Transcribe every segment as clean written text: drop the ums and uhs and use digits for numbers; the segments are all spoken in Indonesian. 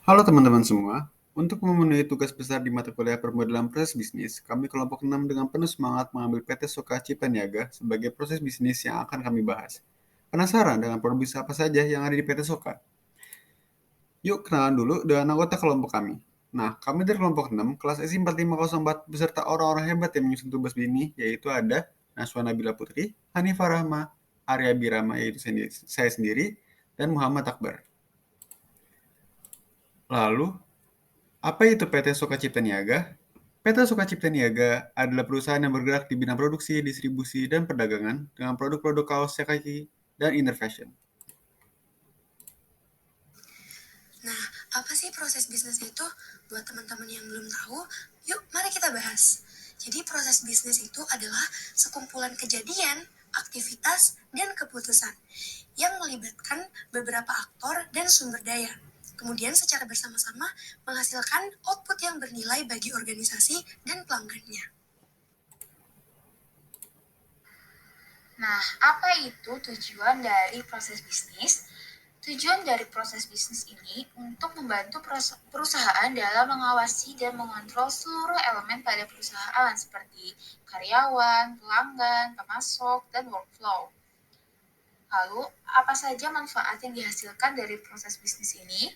Halo teman-teman semua, untuk memenuhi tugas besar di mata kuliah permodalan proses bisnis, kami kelompok 6 dengan penuh semangat mengambil PT Soka Cipta Niaga sebagai proses bisnis yang akan kami bahas. Penasaran dengan produk bisnis apa saja yang ada di PT Soka? Yuk kenalan dulu dengan anggota kelompok kami. Nah, kami dari kelompok 6, kelas SI 4504 beserta orang-orang hebat yang menyusun tugas ini, yaitu ada Naswa Nabila Putri, Hanifah Rahma, Arya Birama, yaitu saya sendiri, dan Muhammad Akbar. Lalu, apa itu PT Soka Cipta Niaga? PT Soka Cipta Niaga adalah perusahaan yang bergerak di bidang produksi, distribusi, dan perdagangan dengan produk-produk kaos, kaki, dan inner fashion. Nah, apa sih proses bisnis itu? Buat teman-teman yang belum tahu, yuk mari kita bahas. Jadi proses bisnis itu adalah sekumpulan kejadian, aktivitas, dan keputusan yang melibatkan beberapa aktor dan sumber daya. Kemudian secara bersama-sama menghasilkan output yang bernilai bagi organisasi dan pelanggannya. Nah, apa itu tujuan dari proses bisnis? Tujuan dari proses bisnis ini untuk membantu perusahaan dalam mengawasi dan mengontrol seluruh elemen pada perusahaan seperti karyawan, pelanggan, pemasok, dan workflow. Lalu, apa saja manfaat yang dihasilkan dari proses bisnis ini?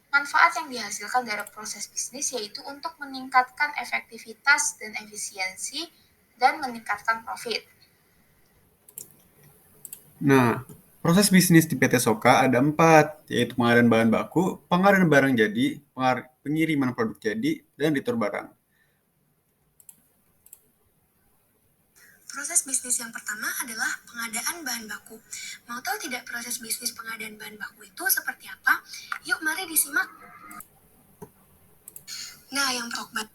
Manfaat yang dihasilkan dari proses bisnis yaitu untuk meningkatkan efektivitas dan efisiensi dan meningkatkan profit. Nah, proses bisnis di PT Soka ada 4, yaitu pengadaan bahan baku, pengadaan barang jadi, pengiriman produk jadi, dan retur barang. Proses bisnis yang pertama adalah pengadaan bahan baku. Mau tahu tidak proses bisnis pengadaan bahan baku itu seperti apa? Yuk mari disimak. Nah, yang stok bahan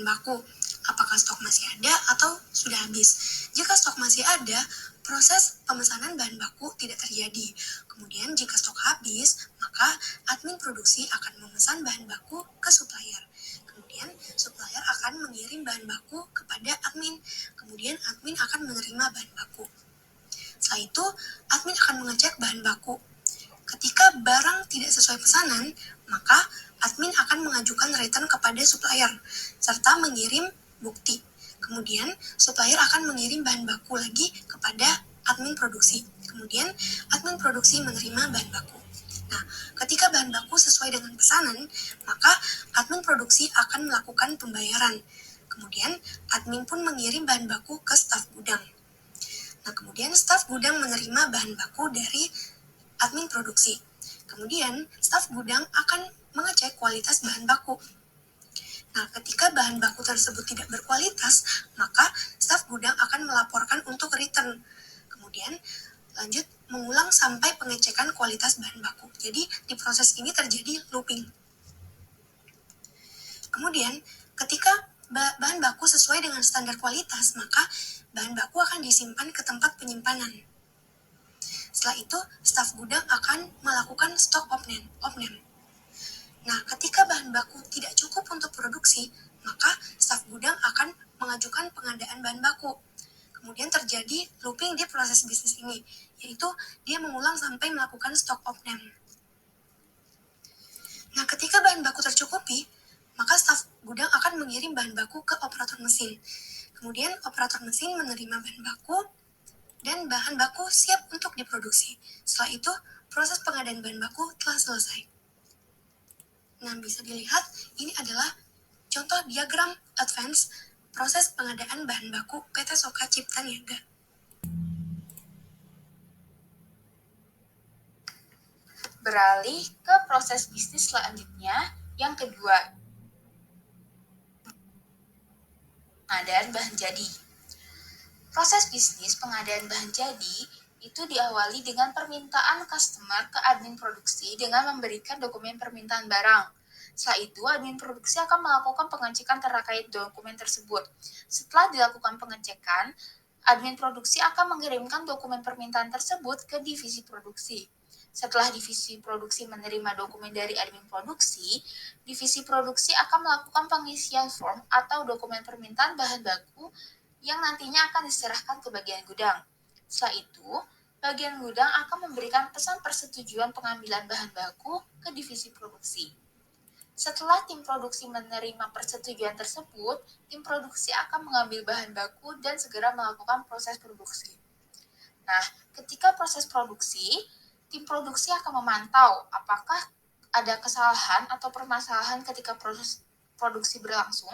baku, apakah stok masih ada atau sudah habis? Jika stok masih ada, proses pemesanan bahan baku tidak terjadi. Kemudian jika stok habis, maka admin produksi akan memesan bahan baku ke supplier. Kemudian supplier akan mengirim bahan baku kepada admin. Kemudian admin akan menerima bahan baku. Setelah itu, admin akan mengecek bahan baku. Ketika barang tidak sesuai pesanan, maka admin akan mengajukan return kepada supplier, serta mengirim bukti. Kemudian, supplier akan mengirim bahan baku lagi kepada admin produksi. Kemudian, admin produksi menerima bahan baku. Nah, ketika bahan baku sesuai dengan pesanan, maka admin produksi akan melakukan pembayaran. Kemudian, admin pun mengirim bahan baku ke staf gudang. Nah, kemudian staf gudang menerima bahan baku dari admin produksi. Kemudian, staf gudang akan mengecek kualitas bahan baku. Nah, ketika bahan baku tersebut tidak berkualitas, maka staf gudang akan melaporkan untuk return. Kemudian, lanjut mengulang sampai pengecekan kualitas bahan baku. Jadi, di proses ini terjadi looping. Kemudian, ketika bahan baku sesuai dengan standar kualitas, maka bahan baku akan disimpan ke tempat penyimpanan. Setelah itu, staf gudang akan melakukan stok opname. Nah, ketika bahan baku tidak cukup untuk produksi, maka staf gudang akan mengajukan pengadaan bahan baku. Kemudian terjadi looping di proses bisnis ini, yaitu dia mengulang sampai melakukan stok opname. Nah, ketika bahan baku tercukupi, maka staf gudang akan mengirim bahan baku ke operator mesin. Kemudian operator mesin menerima bahan baku, dan bahan baku siap untuk diproduksi. Setelah itu, proses pengadaan bahan baku telah selesai. Nah, bisa dilihat, ini adalah contoh diagram advance proses pengadaan bahan baku PT Soka Cipta Niaga. Beralih ke proses bisnis selanjutnya, yang kedua, pengadaan bahan jadi. Proses bisnis pengadaan bahan jadi itu diawali dengan permintaan customer ke admin produksi dengan memberikan dokumen permintaan barang. Setelah itu, admin produksi akan melakukan pengecekan terkait dokumen tersebut. Setelah dilakukan pengecekan, admin produksi akan mengirimkan dokumen permintaan tersebut ke divisi produksi. Setelah divisi produksi menerima dokumen dari admin produksi, divisi produksi akan melakukan pengisian form atau dokumen permintaan bahan baku yang nantinya akan diserahkan ke bagian gudang. Setelah itu, Bagian gudang akan memberikan pesan persetujuan pengambilan bahan baku ke divisi produksi. Setelah tim produksi menerima persetujuan tersebut, tim produksi akan mengambil bahan baku dan segera melakukan proses produksi. Nah, ketika proses produksi, tim produksi akan memantau apakah ada kesalahan atau permasalahan ketika proses produksi berlangsung.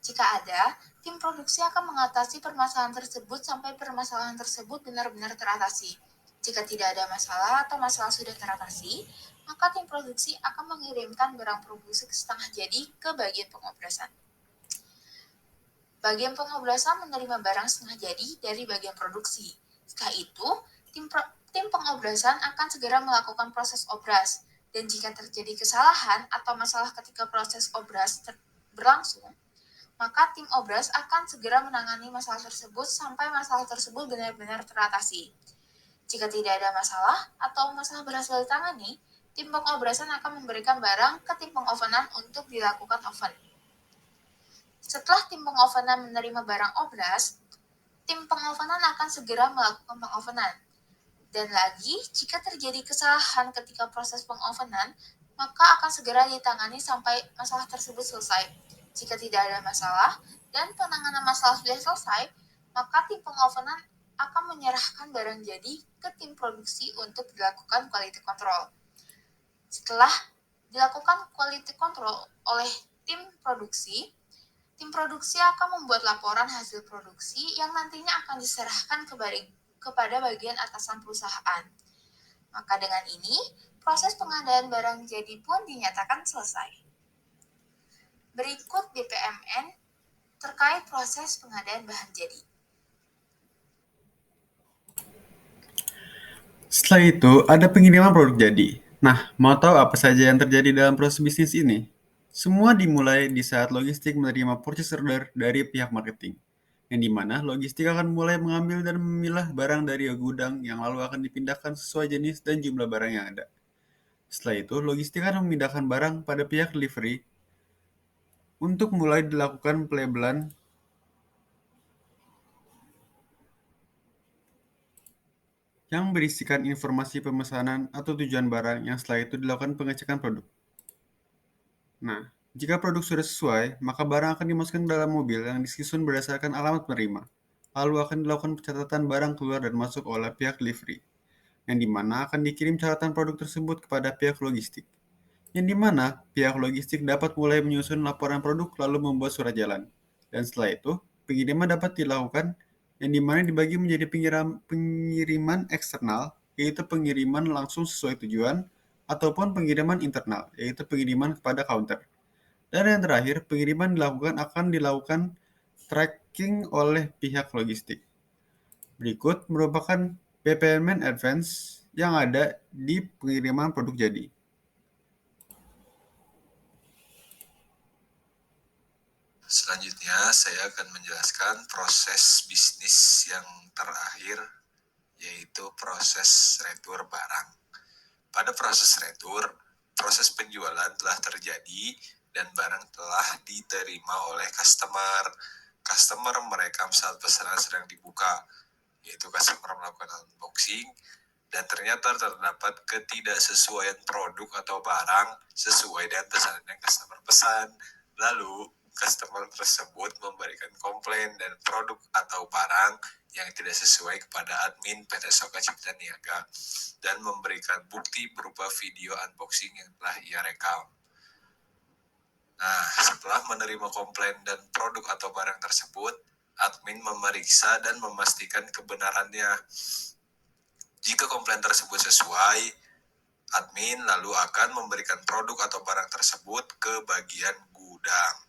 Jika ada, tim produksi akan mengatasi permasalahan tersebut sampai permasalahan tersebut benar-benar teratasi. Jika tidak ada masalah atau masalah sudah teratasi, maka tim produksi akan mengirimkan barang produksi setengah jadi ke bagian pengobrasan. Bagian pengobrasan menerima barang setengah jadi dari bagian produksi. Setelah itu, tim pengobrasan akan segera melakukan proses obras. Dan jika terjadi kesalahan atau masalah ketika proses obras berlangsung, maka tim obras akan segera menangani masalah tersebut sampai masalah tersebut benar-benar teratasi. Jika tidak ada masalah atau masalah berhasil ditangani, tim pengobrasan akan memberikan barang ke tim pengovenan untuk dilakukan oven. Setelah tim pengovenan menerima barang obras, tim pengovenan akan segera melakukan pengovenan. Dan lagi, jika terjadi kesalahan ketika proses pengovenan, maka akan segera ditangani sampai masalah tersebut selesai. Jika tidak ada masalah dan penanganan masalah sudah selesai, maka tim pengovenan akan menyerahkan barang jadi ke tim produksi untuk dilakukan quality control. Setelah dilakukan quality control oleh tim produksi akan membuat laporan hasil produksi yang nantinya akan diserahkan kepada bagian atasan perusahaan. Maka dengan ini, proses pengadaan barang jadi pun dinyatakan selesai. Berikut BPMN terkait proses pengadaan bahan jadi. Setelah itu, ada pengiriman produk jadi. Nah, mau tahu apa saja yang terjadi dalam proses bisnis ini? Semua dimulai di saat logistik menerima purchase order dari pihak marketing, yang dimana logistik akan mulai mengambil dan memilah barang dari gudang yang lalu akan dipindahkan sesuai jenis dan jumlah barang yang ada. Setelah itu, logistik akan memindahkan barang pada pihak delivery untuk mulai dilakukan pelabelan yang berisikan informasi pemesanan atau tujuan barang yang setelah itu dilakukan pengecekan produk. Nah, jika produk sudah sesuai, maka barang akan dimasukkan ke dalam mobil yang disusun berdasarkan alamat penerima. Lalu akan dilakukan pencatatan barang keluar dan masuk oleh pihak delivery, yang dimana akan dikirim catatan produk tersebut kepada pihak logistik. Yang dimana pihak logistik dapat mulai menyusun laporan produk lalu membuat surat jalan. Dan setelah itu, pengiriman dapat dilakukan yang dimana dibagi menjadi pengiriman eksternal, yaitu pengiriman langsung sesuai tujuan, ataupun pengiriman internal, yaitu pengiriman kepada counter. Dan yang terakhir, pengiriman akan dilakukan tracking oleh pihak logistik. Berikut merupakan BPMN Advance yang ada di pengiriman produk jadi. Selanjutnya, saya akan menjelaskan proses bisnis yang terakhir, yaitu proses retur barang. Pada proses retur, proses penjualan telah terjadi dan barang telah diterima oleh customer. Customer merekam saat pesanan sedang dibuka, yaitu customer melakukan unboxing, dan ternyata terdapat ketidaksesuaian produk atau barang sesuai dengan pesanan yang customer pesan. Lalu, customer tersebut memberikan komplain dan produk atau barang yang tidak sesuai kepada admin PT Soka Cipta Niaga dan memberikan bukti berupa video unboxing yang telah ia rekam. Nah, setelah menerima komplain dan produk atau barang tersebut, admin memeriksa dan memastikan kebenarannya. Jika komplain tersebut sesuai, admin lalu akan memberikan produk atau barang tersebut ke bagian gudang.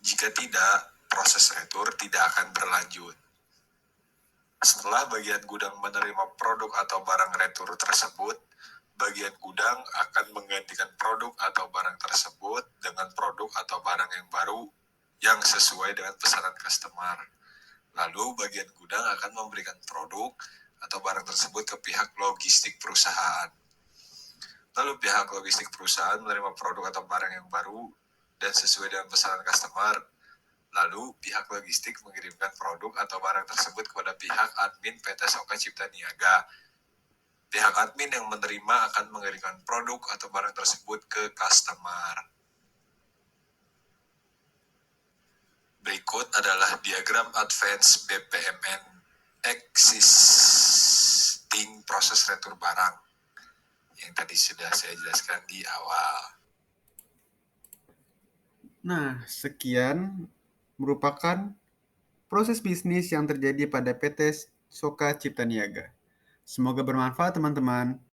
Jika tidak, proses retur tidak akan berlanjut. Setelah bagian gudang menerima produk atau barang retur tersebut, bagian gudang akan menggantikan produk atau barang tersebut dengan produk atau barang yang baru yang sesuai dengan pesanan customer. Lalu bagian gudang akan memberikan produk atau barang tersebut ke pihak logistik perusahaan. Lalu pihak logistik perusahaan menerima produk atau barang yang baru dan sesuai dengan pesanan customer, Lalu pihak logistik mengirimkan produk atau barang tersebut kepada pihak admin PT Soka Cipta Niaga. Pihak admin yang menerima akan mengirimkan produk atau barang tersebut ke customer. Berikut adalah diagram advance BPMN existing proses retur barang yang tadi sudah saya jelaskan di awal. Nah, sekian merupakan proses bisnis yang terjadi pada PT Soka Cipta Niaga. Semoga bermanfaat teman-teman.